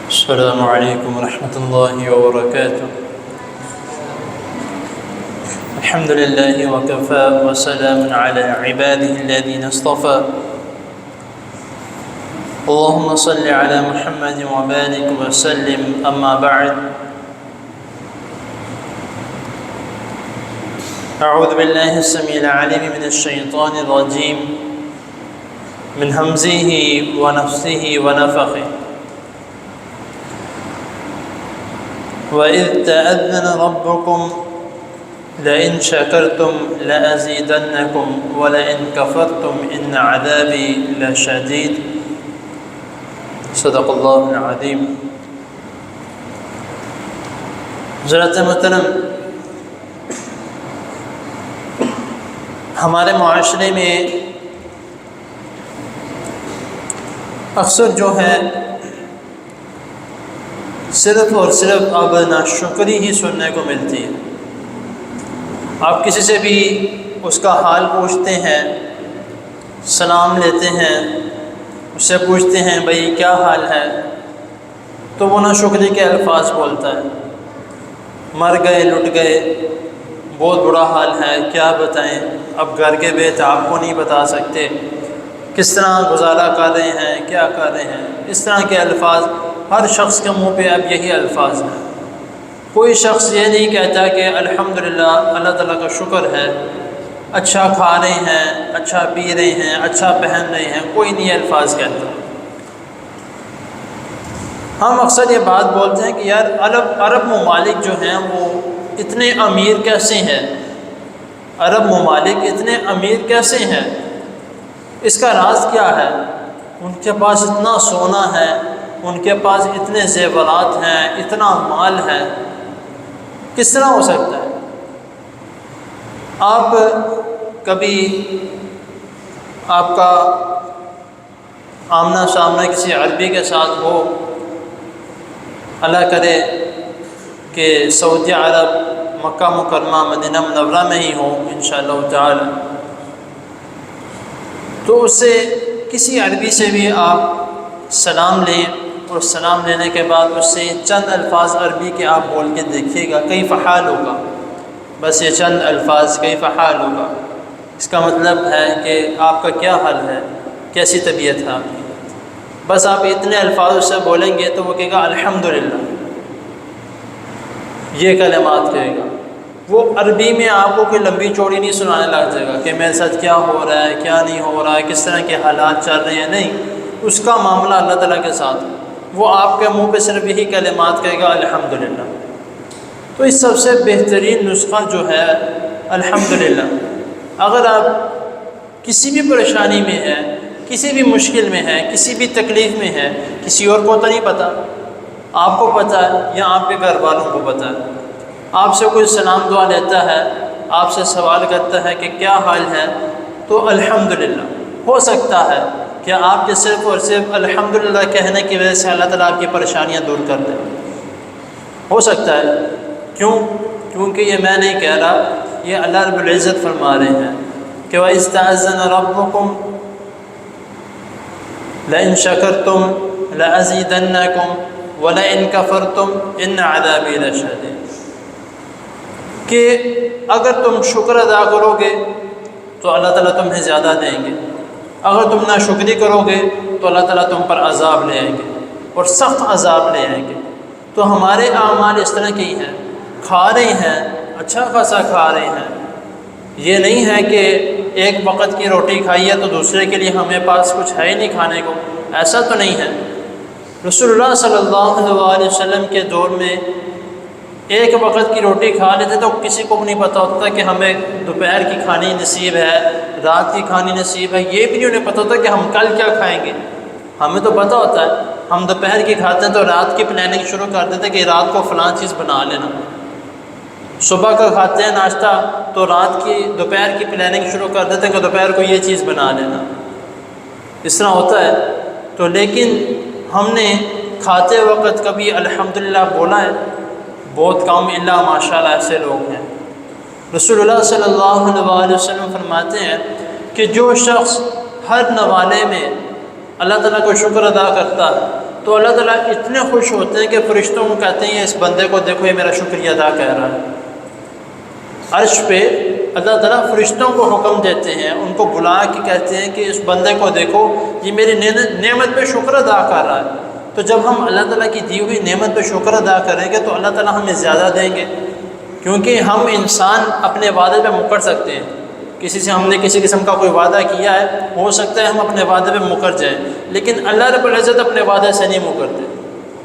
السلام عليكم ورحمة الله وبركاته. الحمد لله وكفى وسلام على عباده الذين اصطفى. اللهم صل على محمد وبارك وسلم. أما بعد، أعوذ بالله السميع العليم من الشيطان الرجيم من همزه ونفسه ونفخه. وَإِذْ تَأَذَّنَ رَبُّكُمْ لَئِنْ شَكَرْتُمْ لَأَزِيدَنَّكُمْ وَلَئِنْ كَفَرْتُمْ إِنَّ عَذَابِي لَشَدِيدٌ. صدق اللہ العظیم. حضرات محترم، ہمارے معاشرے میں اکثر جو ہے صرف اور صرف اب ناشکری ہی سننے کو ملتی ہے. آپ کسی سے بھی اس کا حال پوچھتے ہیں، سلام لیتے ہیں، اس سے پوچھتے ہیں بھائی کیا حال ہے، تو وہ ناشکری کے الفاظ بولتا ہے. مر گئے، لٹ گئے، بہت برا حال ہے، کیا بتائیں، اب گھر کے بیت آپ کو نہیں بتا سکتے، کس طرح گزارا کر رہے ہیں، کیا کر رہے ہیں. اس طرح کے الفاظ ہر شخص کے منہ پہ اب یہی الفاظ ہیں. کوئی شخص یہ نہیں کہتا کہ الحمدللہ، اللہ تعالیٰ کا شکر ہے، اچھا کھا رہے ہیں، اچھا پی رہے ہیں، اچھا پہن رہے ہیں. کوئی نہیں الفاظ کہتا. ہم اکثر یہ بات بولتے ہیں کہ یار عرب ممالک جو ہیں وہ اتنے امیر کیسے ہیں، عرب ممالک اتنے امیر کیسے ہیں، اس کا راز کیا ہے. ان کے پاس اتنا سونا ہے، ان کے پاس اتنے زیورات ہیں، اتنا مال ہے، کس طرح ہو سکتا ہے. آپ کبھی آپ کا آمنا سامنا کسی عربی کے ساتھ ہو، اللہ کرے کہ سعودی عرب، مکہ مکرمہ، مدینہ منورہ میں ہی ہو انشاءاللہ تعالی، تو اس سے کسی عربی سے بھی آپ سلام لیں، اور سلام لینے کے بعد اس سے چند الفاظ عربی کے آپ بول کے دیکھیے گا. کیف حال ہوگا، بس یہ چند الفاظ کیف حال ہوگا. اس کا مطلب ہے کہ آپ کا کیا حال ہے، کیسی طبیعت ہے آپ کی. بس آپ اتنے الفاظ سے بولیں گے تو وہ کہے گا الحمدللہ، یہ کلمات کہے گا. وہ عربی میں آپ کو کوئی لمبی چوڑی نہیں سنانے لگ جائے گا کہ میرے ساتھ کیا ہو رہا ہے، کیا نہیں ہو رہا ہے، کس طرح کے حالات چل رہے ہیں. نہیں، اس کا معاملہ اللہ تعالیٰ کے ساتھ ہے. وہ آپ کے منہ پہ صرف یہی کلمات کہے گا الحمدللہ. تو اس سب سے بہترین نسخہ جو ہے الحمدللہ. اگر آپ کسی بھی پریشانی میں ہیں، کسی بھی مشکل میں ہیں، کسی بھی تکلیف میں ہیں، کسی اور کو تو نہیں پتہ، آپ کو پتہ ہے یا آپ کے گھر والوں کو پتہ ہے. آپ سے کوئی سلام دعا لیتا ہے، آپ سے سوال کرتا ہے کہ کیا حال ہے، تو الحمدللہ. ہو سکتا ہے کہ آپ کے صرف اور صرف الحمدللہ کہنے کی وجہ سے اللہ تعالیٰ آپ کی پریشانیاں دور کر دیں. ہو سکتا ہے. کیوں؟ کیونکہ یہ میں نہیں کہہ رہا، یہ اللہ رب العزت فرما رہے ہیں کہ وَإِذْ تَأَذَّنَ رَبُّكُمْ لَئِن شَكَرْتُمْ لَأَزِيدَنَّكُمْ وَلَئِن كَفَرْتُمْ إِنَّ عَذَابِي لَشَدِيدٌ. کہ اگر تم شکر ادا کرو گے تو اللہ تعالیٰ تمہیں زیادہ دیں گے، اگر تم ناشکری کرو گے تو اللہ تعالیٰ تم پر عذاب لے آئیں گے، اور سخت عذاب لے آئیں گے. تو ہمارے اعمال اس طرح کی ہیں، کھا رہے ہیں، اچھا خاصا کھا رہے ہیں. یہ نہیں ہے کہ ایک وقت کی روٹی کھائی ہے تو دوسرے کے لیے ہمیں پاس کچھ ہے ہی نہیں کھانے کو، ایسا تو نہیں ہے. رسول اللہ صلی اللہ علیہ وسلم کے دور میں ایک وقت کی روٹی کھا لیتے تو کسی کو نہیں پتہ ہوتا کہ ہمیں دوپہر کی کھانی نصیب ہے، رات کی کھانی نصیب ہے. یہ بھی نہیں انہیں پتہ ہوتا کہ ہم کل کیا کھائیں گے. ہمیں تو پتہ ہوتا ہے، ہم دوپہر کی کھاتے ہیں تو رات کی پلاننگ شروع کر دیتے کہ رات کو فلاں چیز بنا لینا. صبح کا کھاتے ہیں ناشتہ تو دوپہر کی پلاننگ شروع کر دیتے ہیں کہ دوپہر کو یہ چیز بنا لینا. اس طرح ہوتا ہے. تو لیکن ہم نے کھاتے وقت کبھی الحمدللہ بولا ہے؟ بہت کم، الا ماشاءاللہ ایسے لوگ ہیں. رسول اللہ صلی اللہ علیہ وسلم فرماتے ہیں کہ جو شخص ہر نوالے میں اللہ تعالیٰ کو شکر ادا کرتا ہے تو اللہ تعالیٰ اتنے خوش ہوتے ہیں کہ فرشتوں کو کہتے ہیں اس بندے کو دیکھو یہ میرا شکریہ ادا کر رہا ہے۔ عرش پہ اللہ تعالیٰ فرشتوں کو حکم دیتے ہیں، ان کو بلا کے کہتے ہیں کہ اس بندے کو دیکھو یہ میری نعمت پہ شکر ادا کر رہا ہے۔ تو جب ہم اللہ تعالیٰ کی دی ہوئی نعمت پہ شکر ادا کریں گے تو اللہ تعالیٰ ہمیں زیادہ دیں گے، کیونکہ ہم انسان اپنے وعدے پہ مکر سکتے ہیں۔ کسی سے ہم نے کسی قسم کا کوئی وعدہ کیا ہے، ہو سکتا ہے ہم اپنے وعدے پہ مکر جائیں، لیکن اللہ رب العزت اپنے وعدے سے نہیں مکرتے۔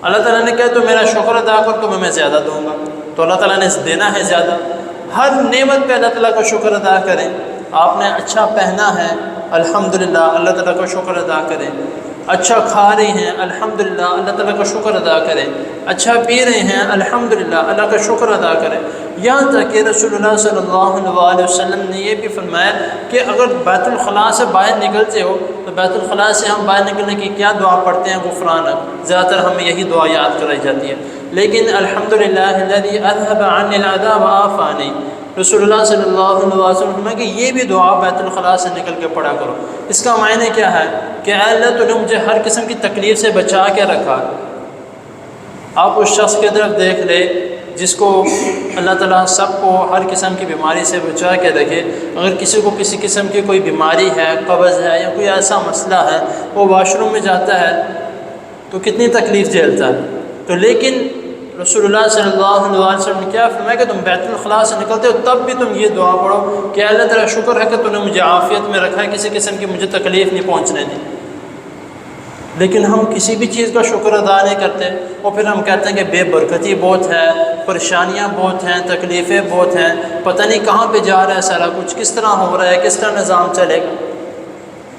اللہ تعالیٰ نے کہا تو میرا شکر ادا کر تو میں زیادہ دوں گا، تو اللہ تعالیٰ نے دینا ہے زیادہ۔ ہر نعمت پہ اللہ تعالیٰ کا شکر ادا کریں۔ آپ نے اچھا پہنا ہے الحمدللہ اللہ تعالیٰ کا شکر ادا کریں، اچھا کھا رہے ہیں الحمدللہ اللہ تعالیٰ کا شکر ادا کریں، اچھا پی رہے ہیں الحمدللہ اللہ کا شکر ادا کریں۔ یہاں تک کہ رسول اللہ صلی اللہ علیہ وسلم نے یہ بھی فرمایا کہ اگر بیت الخلاء سے باہر نکلتے ہو تو بیت الخلاء سے ہم باہر نکلنے کی کیا دعا پڑھتے ہیں؟ غفرانک۔ زیادہ تر ہمیں یہی دعا یاد کرائی جاتی ہے، لیکن الحمدللہ الذی اذهب عنی العذا وعافانی، رسول اللہ صلی اللہ علیہ وسلم فرمایا کہ یہ بھی دعا بیت الخلاء سے نکل کے پڑھا کرو۔ اس کا معنی کیا ہے کہ اے اللہ تو نے مجھے ہر قسم کی تکلیف سے بچا کے رکھا۔ آپ اس شخص کی طرف دیکھ لے جس کو اللہ تعالیٰ سب کو ہر قسم کی بیماری سے بچا کے رکھے۔ اگر کسی کو کسی قسم کی کوئی بیماری ہے، قبض ہے یا کوئی ایسا مسئلہ ہے، وہ واش روم میں جاتا ہے تو کتنی تکلیف جھیلتا ہے، تو لیکن رسول اللہ صلی اللہ علیہ وسلم نے کیا فرمایا کہ تم بیت الخلاء سے نکلتے ہو تب بھی تم یہ دعا پڑھو کہ اللہ تعالیٰ شکر ہے کہ تم نے مجھے عافیت میں رکھا ہے، کسی قسم کی مجھے تکلیف نہیں پہنچنے دی۔ لیکن ہم کسی بھی چیز کا شکر ادا نہیں کرتے، اور پھر ہم کہتے ہیں کہ بے برکتی بہت ہے، پریشانیاں بہت ہیں، تکلیفیں بہت ہیں، پتہ نہیں کہاں پہ جا رہا ہے سارا کچھ، کس طرح ہو رہا ہے، کس طرح نظام چلے گا۔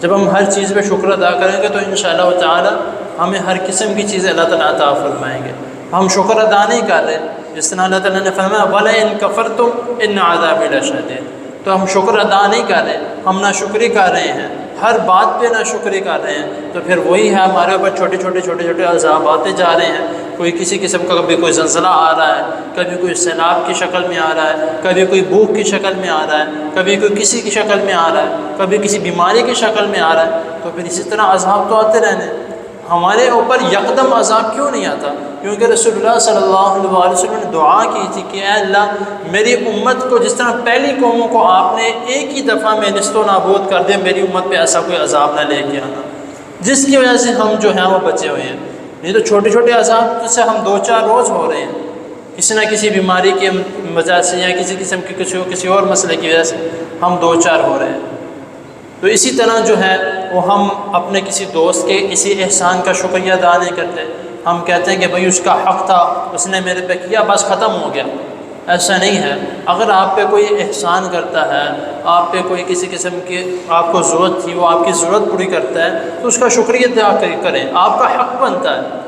جب ہم ہر چیز پہ شکر ادا کریں گے تو انشاءاللہ تعالی ہمیں ہر قسم کی چیزیں اللہ تعالیٰ عطا فرمائیں گے۔ ہم شکر ادا نہیں کر رہے، جس طرح اللہ تعالیٰ نے فرمایا وَلَئِن كَفَرْتُمْ إِنَّ عَذَابِي لَشَدِيدٌ، تو ہم شکر ادا نہیں کر رہے، ہم ناشکری کر رہے ہیں، ہر بات پہ ناشکری کر رہے ہیں، تو پھر وہی ہے ہمارے اوپر چھوٹے چھوٹے عذاب آتے جا رہے ہیں۔ کوئی کسی قسم کا کبھی کوئی زلزلہ آ رہا ہے، کبھی کوئی سیلاب کی شکل میں آ رہا ہے، کبھی کوئی بھوک کی شکل میں آ رہا ہے، کبھی کوئی کسی کی شکل میں آ رہا ہے، کبھی کسی بیماری کی شکل میں آ رہا ہے، تو پھر اسی طرح عذاب تو آتے رہنے۔ ہمارے اوپر یکدم عذاب کیوں نہیں آتا؟ کیونکہ رسول اللہ صلی اللہ علیہ وسلم نے دعا کی تھی کہ اے اللہ میری امت کو جس طرح پہلی قوموں کو آپ نے ایک ہی دفعہ میں نیست و نابود کر دیا، میری امت پہ ایسا کوئی عذاب نہ لے کے آنا جس کی وجہ سے ہم جو ہیں وہ بچے ہوئے ہیں۔ نہیں تو چھوٹے چھوٹے عذاب سے ہم 2-4 روز ہو رہے ہیں، کسی نہ کسی بیماری کی وجہ سے یا کسی قسم کی کسی اور مسئلے کی وجہ سے ہم 2-4 ہو رہے ہیں۔ تو اسی طرح جو ہے وہ ہم اپنے کسی دوست کے اسی احسان کا شکریہ ادا نہیں کرتے، ہم کہتے ہیں کہ بھئی اس کا حق تھا، اس نے میرے پہ کیا، بس ختم ہو گیا۔ ایسا نہیں ہے۔ اگر آپ پہ کوئی احسان کرتا ہے، آپ پہ کوئی کسی قسم کی آپ کو ضرورت تھی، وہ آپ کی ضرورت پوری کرتا ہے تو اس کا شکریہ ادا کریں، آپ کا حق بنتا ہے،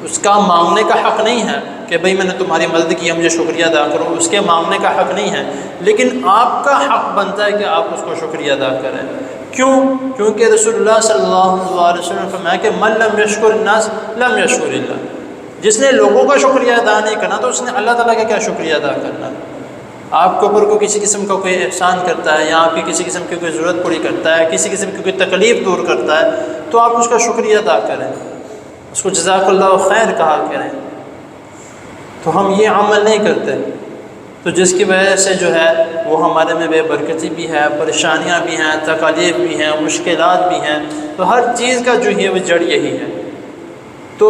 اس کا مانگنے کا حق نہیں ہے کہ بھئی میں نے تمہاری مدد کی ہے مجھے شکریہ ادا کرو، اس کے مانگنے کا حق نہیں ہے، لیکن آپ کا حق بنتا ہے کہ آپ اس کو شکریہ ادا کریں۔ کیوں؟ کیونکہ رسول اللہ صلی اللہ علیہ وسلم نے فرمایا کہ من لم یشکر الناس لم یشکر اللہ، جس نے لوگوں کا شکریہ ادا نہیں کرنا تو اس نے اللہ تعالیٰ کا کیا شکریہ ادا کرنا۔ آپ کے اوپر کو کسی قسم کا کوئی احسان کرتا ہے یا آپ کی کسی قسم کی کوئی ضرورت پوری کرتا ہے، کسی قسم کی کوئی تکلیف دور کرتا ہے تو آپ اس کا شکریہ ادا کریں، اس کو جزاک اللہ خیر کہا کریں۔ تو ہم یہ عمل نہیں کرتے، تو جس کی وجہ سے جو ہے وہ ہمارے میں بے برکتی بھی ہے، پریشانیاں بھی ہیں، تکالیف بھی ہیں، مشکلات بھی ہیں، تو ہر چیز کا جو ہے وہ جڑ یہی ہے۔ تو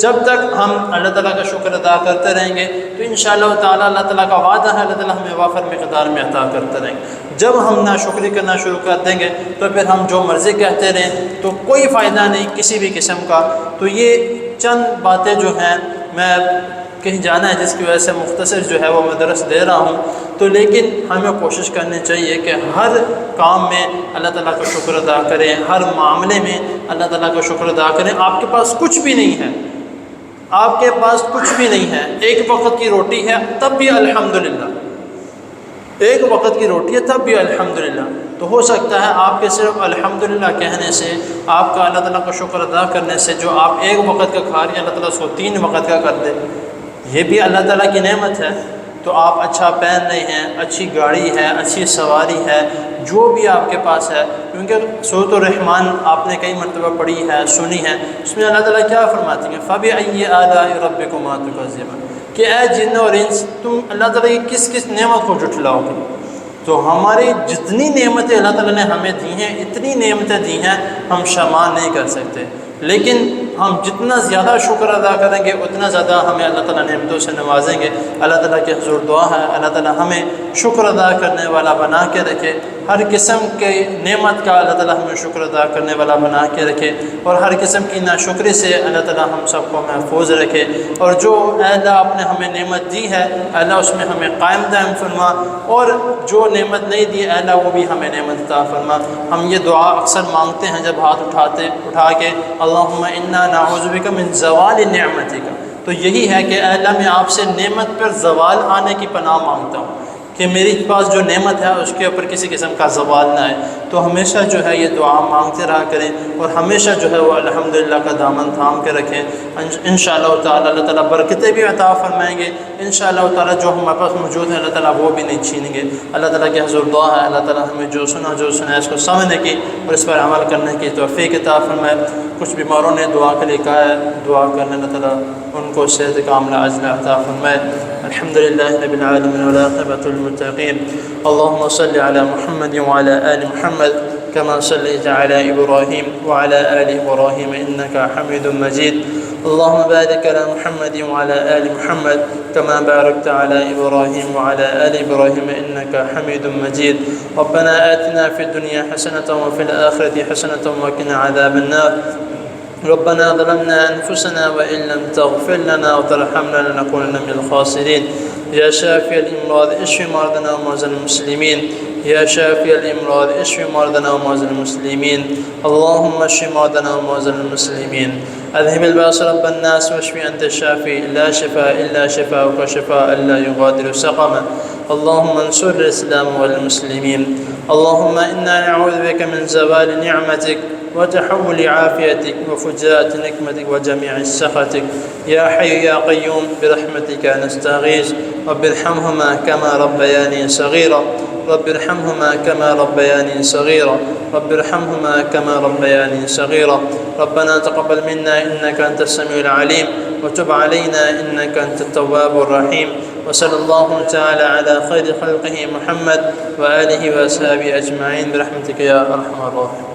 جب تک ہم اللہ تعالیٰ کا شکر ادا کرتے رہیں گے تو انشاءاللہ تعالیٰ اللہ تعالیٰ کا وعدہ ہے، اللہ تعالیٰ ہمیں وافر مقدار میں عطا کرتے رہیں گے۔ جب ہم ناشکری کرنا شروع کر دیں گے تو پھر ہم جو مرضی کہتے رہیں تو کوئی فائدہ نہیں کسی بھی قسم کا۔ تو یہ چند باتیں جو ہیں میں کہیں جانا ہے جس کی وجہ سے مختصر جو ہے وہ میں درس دے رہا ہوں، تو لیکن ہمیں کوشش کرنی چاہیے کہ ہر کام میں اللہ تعالیٰ کا شکر ادا کریں، ہر معاملے میں اللہ تعالیٰ کا شکر ادا کریں۔ آپ کے پاس کچھ بھی نہیں ہے، آپ کے پاس کچھ بھی نہیں ہے، ایک وقت کی روٹی ہے تب بھی الحمدللہ، ایک وقت کی روٹی ہے تب بھی الحمدللہ، تو ہو سکتا ہے آپ کے صرف الحمدللہ کہنے سے، آپ کا اللہ تعالیٰ کا شکر ادا کرنے سے جو آپ ایک وقت کا کھا رہے ہیں اللہ تعالیٰ اس کو 3 وقت کا کر دے، یہ بھی اللہ تعالیٰ کی نعمت ہے۔ تو آپ اچھا پہن رہے ہیں، اچھی گاڑی ہے، اچھی سواری ہے، جو بھی آپ کے پاس ہے، کیونکہ سورۃ الرحمن آپ نے کئی مرتبہ پڑھی ہے، سنی ہے، اس میں اللہ تعالیٰ کیا فرماتی ہیں؟ فَبِأَيِّ آلَاءِ رَبِّكُمَا تُكَذِّبَانِ، کہ اے جن اور انس تم اللہ تعالیٰ کی کس کس نعمت کو جھٹلاؤ گے؟ تو ہماری جتنی نعمتیں اللہ تعالیٰ نے ہمیں دی ہیں، اتنی نعمتیں دی ہیں ہم شمار نہیں کر سکتے، لیکن ہم جتنا زیادہ شکر ادا کریں گے اتنا زیادہ ہمیں اللہ تعالیٰ نعمتوں سے نوازیں گے۔ اللہ تعالیٰ کے حضور دعا ہے اللہ تعالیٰ ہمیں شکر ادا کرنے والا بنا کے رکھے، ہر قسم کے نعمت کا اللہ تعالیٰ ہمیں شکر ادا کرنے والا بنا کے رکھے، اور ہر قسم کی ناشکری سے اللہ تعالیٰ ہم سب کو محفوظ رکھے، اور جو اے اللہ آپ نے ہمیں نعمت دی ہے اللہ اس میں ہمیں قائم دائم فرما، اور جو نعمت نہیں دی اے اللہ وہ بھی ہمیں نعمت عطا فرما۔ ہم یہ دعا اکثر مانگتے ہیں جب ہاتھ اٹھا کے، اللہم انا نعوذ بک من زوال نعمتک، تو یہی ہے کہ اے اللہ میں آپ سے نعمت پر زوال آنے کی پناہ مانگتا ہوں، کہ میری پاس جو نعمت ہے اس کے اوپر کسی قسم کا زوال نہ آئے۔ تو ہمیشہ جو ہے یہ دعا مانگتے رہا کریں، اور ہمیشہ جو ہے وہ الحمدللہ کا دامن تھام کے رکھیں۔ انشاءاللہ تعالیٰ اللہ تعالیٰ برکتیں بھی عطا فرمائیں گے، انشاءاللہ تعالیٰ جو ہمارے پاس موجود ہے اللہ تعالیٰ وہ بھی نہیں چھینیں گے۔ اللہ تعالیٰ کے حضور دعا ہے اللہ تعالیٰ ہمیں جو سنا ہے اس کو سمجھنے کی اور اس پر عمل کرنے کی توفیق عطا فرمائے۔ کچھ بیماروں نے دعا کے لیے کہا ہے، دعا کرنے اللہ تعالیٰ ان کو صحت کاملہ عاجلہ عطا فرمائے۔ الحمدللہ رب العالمین والعاقبۃ للمتقین، اللهم صل على محمد وعلى آل محمد كما صليت على إبراهيم وعلى آل إبراهيم إنك حميد مجيد، اللهم بارك على محمد وعلى آل محمد كما باركت على إبراهيم وعلى آل إبراهيم إنك حميد مجيد، ربنا آتنا في الدنيا حسنة وفي الآخرة حسنة وقنا عذاب النار، ربنا ظلمنا أنفسنا وإن لم تغفر لنا وترحمنا لنكونن من الخاسرين، يا شافي الأمراض اشف مرضنا ومرضى المسلمين، يا شافي الأمراض اشف مرضنا ومرضى المسلمين، اللهم اشف مرضنا ومرضى المسلمين، اذهب الباس رب الناس واشف أنت الشافي، لا شفاء إلا شفاءك شفاء لا يغادر سقما، اللهم انصر الإسلام والمسلمين، اللهم إنا نعوذ بك من زوال نعمتك وتحول عافيتك وفجاءة نقمتك وجميع سخطك، يا حي يا قيوم برحمتك نستغيث، رب ارحمهما كما ربياني صغيرا، رب ارحمهما كما ربياني صغيرا، رب ارحمهما كما ربياني صغيرا، ربنا تقبل منا إنك أنت السميع العليم وتب علينا إنك أنت التواب الرحيم، وصلى الله تعالى على خير خلقه محمد وآله وأصحابه أجمعين برحمتك يا أرحم الراحمين.